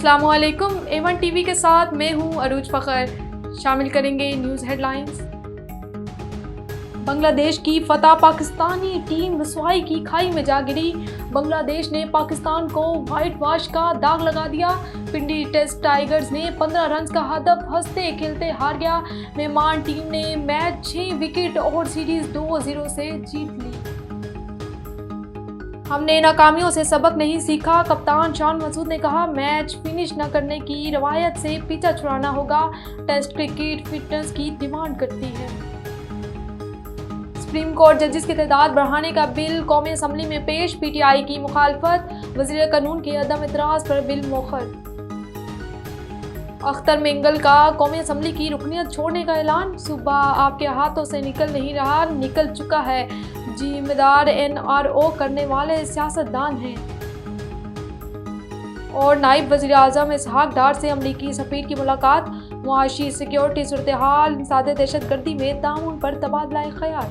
अस्सलामुअलैकुम। A1 TV के साथ मैं हूं अरूज फ़खर। शामिल करेंगे न्यूज़ हेडलाइंस। बांग्लादेश की फतह, पाकिस्तानी टीम रसवाई की खाई में जा गिरी। बांग्लादेश ने पाकिस्तान को व्हाइट वॉश का दाग लगा दिया। पिंडी टेस्ट टाइगर्स ने 15 रन का हदफ हंसते खेलते हार गया। मेहमान टीम ने मैच 6 विकेट और सीरीज 2-0 से जीत ली। हमने नाकामियों से सबक नहीं सीखा, कप्तान शान मसूद ने कहा। मैच फिनिश न करने की रवायत से पीछा छुड़ाना होगा। टेस्ट क्रिकेट फिटनेस की डिमांड करती है। सुप्रीम कोर्ट जजेस की तादाद बढ़ाने का बिल कौमी असम्बली में पेश। PTI की मुखालफत, वज़ीर कानून के अदम एतराज़ पर बिल मौखर। अख्तर मेंगल का कौमी असम्बली की रुकनियत छोड़ने का ऐलान। सूबा आपके हाथों से निकल नहीं रहा, निकल चुका है। जिम्मेदार NRO करने वाले सियासतदान हैं। और नायब वज़ीर आज़म इसहाक डार से अमरीकी सफ़ीर की मुलाकात। मुआशी सिक्योरिटी सूरत हाल, इंसादे दहशतगर्दी में ताउन पर तबादला ख्याल।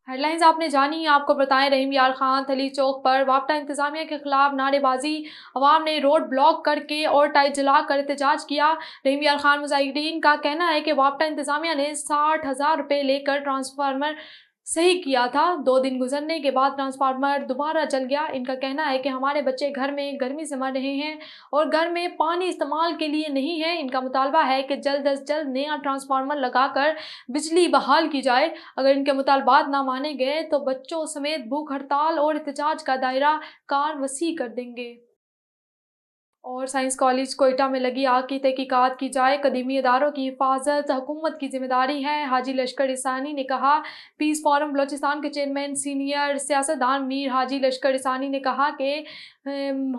हेडलाइंस आपने जानी। आपको बताएं, रहीम यार खान थली चौक पर वापटा इंतजामिया के खिलाफ नारेबाजी। अवाम ने रोड ब्लॉक करके और टाइट जलाकर एहतजाज किया। रहीम यार खान मुजाहिदीन का कहना है कि वापटा इंतजामिया ने 60,000 रुपये लेकर ट्रांसफार्मर सही किया था। 2 दिन गुजरने के बाद ट्रांसफार्मर दोबारा जल गया। इनका कहना है कि हमारे बच्चे घर में गर्मी से मर रहे हैं और घर में पानी इस्तेमाल के लिए नहीं है। इनका मुतालबा है कि जल्द अज जल्द नया ट्रांसफार्मर लगाकर बिजली बहाल की जाए। अगर इनके मुतालबात ना माने गए तो बच्चों समेत भूख हड़ताल और एहतजाज का दायरा कार वसी कर देंगे। और साइंस कॉलेज कोयटा में लगी आग की तहकीकात की जाए। कदीमी इदारों की हिफाजत हुकूमत की जिम्मेदारी है। हाजी लश्कर इसानी ने कहा। पीस फोरम बलोचिस्तान के चेयरमैन सीनियर सियासतदान मीर हाजी लश्कर इसानी ने कहा कि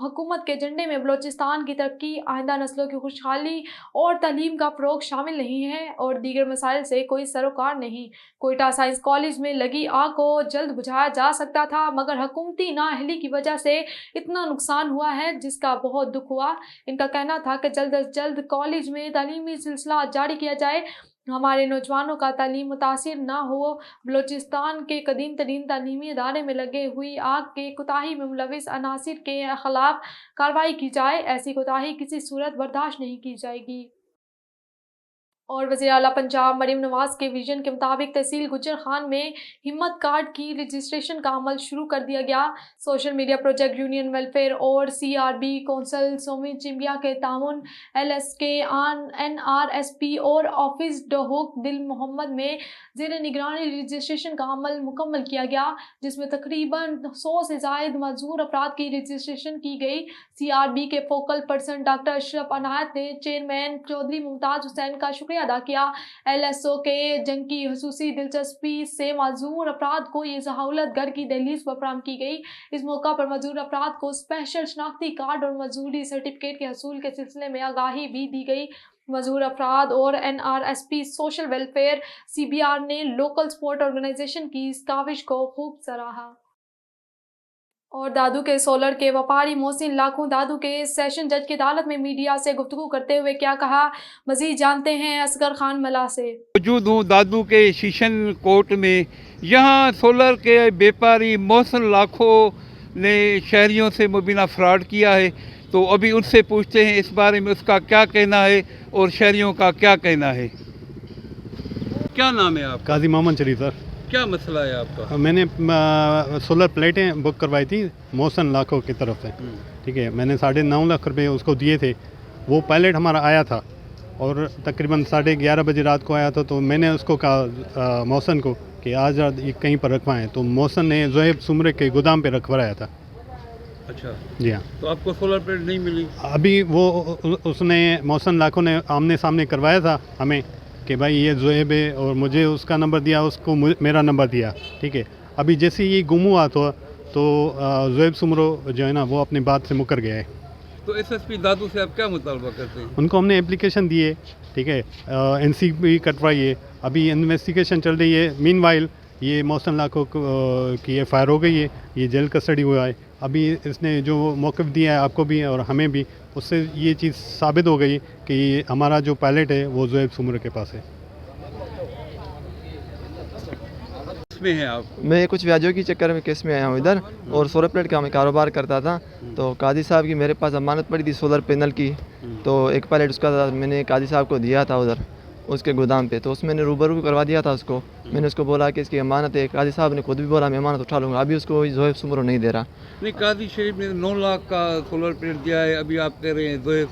हुकूमत के एजेंडे में बलोचिस्तान की तरक्की, आइंदा नस्लों की खुशहाली और तालीम का फ़रोग शामिल नहीं है और दीगर मसाइल से कोई सरोकार नहीं। कोयटा साइंस कॉलेज में लगी आग को जल्द बुझाया जा सकता था, मगर हुकूमती नाअहली की वजह से इतना नुकसान हुआ है जिसका बहुत दुख हुआ। इनका कहना था कि जल्द अज जल्द कॉलेज में तालीमी सिलसिला जारी किया जाए। हमारे नौजवानों का तालीम मुतासिर ना हो। बलोचिस्तान के कदीम तरीन तालीमी इदारे में लगे हुई आग के कोताही में मुलविस अनासिर के खिलाफ कार्रवाई की जाए। ऐसी कोताही किसी सूरत बर्दाश्त नहीं की जाएगी। और वज़ीर आला पंजाब मरीम नवाज के विजन के मुताबिक तहसील गुज्जर खान में हिम्मत कार्ड की रजिस्ट्रेशन का अमल शुरू कर दिया गया। Social media project union welfare और CRB कौंसल सोमी चिम्बिया के ताउन LSK NRSP और ऑफिस डहोक दिल मोहम्मद में ज़ेर निगरानी रजिस्ट्रेशन का अमल मुकम्मल किया गया, जिसमें तकरीबन 100 से ज़ायद मजूर अफराद की रजिस्ट्रेशन की गई। CRB के focal person doctor Ashraf Anayat ने चेयरमैन चौधरी मुमताज़ हुसैन का शुक्रिया अदा किया। LSO के जंग की हुसूसी दिलचस्पी से मजूर अफराद को ये सहूलत घर की दहलीज पर फराहम की गई। इस मौका पर मजूर अफराद को स्पेशल शनाख्ती कार्ड और मजूरी सर्टिफिकेट के हसूल के सिलसिले में आगाही भी दी गई। मजूर अफराद और NRSP सोशल वेलफेयर CBR ने लोकल सपोर्ट ऑर्गेनाइजेशन की इस काविश को खूब सराहा। और दादू के सोलर के व्यापारी मोहसिन लाखों दादू के सेशन जज की अदालत में मीडिया से गुफ्तगू करते हुए क्या कहा, मजीद जानते हैं असगर खान मला से। मौजूद हूँ दादू के सेशन कोर्ट में। यहाँ सोलर के व्यापारी मोहसिन लाखों ने शहरियों से मुबीना फ्रॉड किया है, तो अभी उनसे पूछते हैं इस बारे में उसका क्या कहना है और शहरियों का क्या कहना है। क्या नाम है आपका? काजी मोहम्मद शरीफ सर। क्या मसला है आपका? मैंने सोलर प्लेटें बुक करवाई थी मोहसिन लाखों की तरफ से, ठीक है। मैंने 9.5 लाख रुपए उसको दिए थे। वो पायलट हमारा आया था और तकरीबन 11:30 बजे रात को आया था। तो मैंने उसको कहा मोहसिन को कि आज रात ये कहीं पर रखवाएं, तो मोहसिन ने ज़ोहेब सुमरे के गोदाम पे रखवाया था। अच्छा जी हाँ। तो आपको सोलर प्लेट नहीं मिली? अभी वो उसने मोहसिन लाखों ने आमने सामने करवाया था हमें कि भाई ये ज़ोहेब है, और मुझे उसका नंबर दिया, उसको मेरा नंबर दिया, ठीक है। अभी जैसे ये गुम हुआ तो ज़ोहेब सुमरो जो है ना वो अपनी बात से मुकर गया है। तो SSP दादू से आप क्या मुतालबा करते हैं? उनको हमने एप्लीकेशन दी है, ठीक है। NC भी कटवाई है, अभी इन्वेस्टिगेशन चल रही है। मीनवाइल ये मोहसिन लाखों की FIR हो गई है, ये जेल कस्टडी हुआ है। अभी इसने जो मौक़िफ़ दिया है आपको भी और हमें भी, उससे ये चीज़ साबित हो गई कि हमारा जो पायलट है वो ज़ोहेब सुमरे के पास है। में हैं आप? मैं कुछ व्याजों के चक्कर में केस में आया हूँ इधर, और सोलर प्लेट का मैं कारोबार करता था। तो काजी साहब की मेरे पास अमानत पड़ी थी सोलर पैनल की, तो एक पैलेट उसका मैंने काजी साहब को दिया था उधर उसके गोदाम पे। तो उसमें मैंने रूबरू करवा दिया था उसको। मैंने उसको बोला कि इसकी अमानत है। काजी साहब ने खुद भी बोला मैं अमानत उठा लूँगा। अभी उसको जोहेब सुमरो नहीं दे रहा। नहीं, काजी शरीफ ने 9 लाख का सोलर प्लेट दिया है, अभी आप कह रहे हैं जोहेब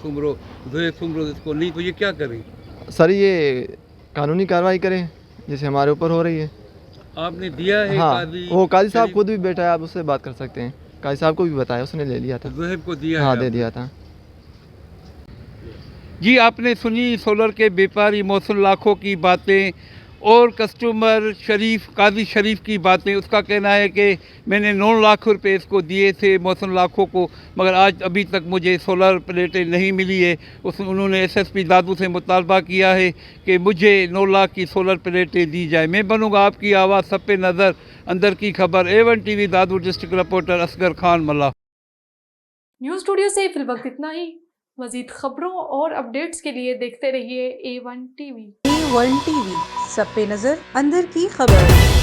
सुमरो इसको नहीं, तो ये क्या करें? सर ये कानूनी कार्रवाई करें जैसे हमारे ऊपर हो रही है। आपने दिया है? हाँ, वो काजी साहब खुद भी बैठा है, आप उससे बात कर सकते हैं। काजी साहब को भी बताया, उसने ले लिया था। जोहेब को दिया? हाँ, है दे दिया था। जी, आपने सुनी सोलर के व्यापारी मोहसिन लाखों की बातें और कस्टमर शरीफ काजी शरीफ की बातें। उसका कहना है कि मैंने 9 लाख रुपए इसको दिए थे मोहसिन लाखों को, मगर आज अभी तक मुझे सोलर प्लेटें नहीं मिली है। उन्होंने SSP दादू से मुतालबा किया है कि मुझे 9 लाख की सोलर प्लेटें दी जाए। मैं बनूँगा आपकी आवाज़, सब पे नज़र, अंदर की खबर। A1 TV दादू डिस्ट्रिक्ट रिपोर्टर असगर खान मल्ला। न्यूज़ स्टूडियो से फिलवक्त इतना ही। मज़ीद खबरों और अपडेट्स के लिए देखते रहिए A1 TV। A1 TV, सब पे नजर, अंदर की खबर।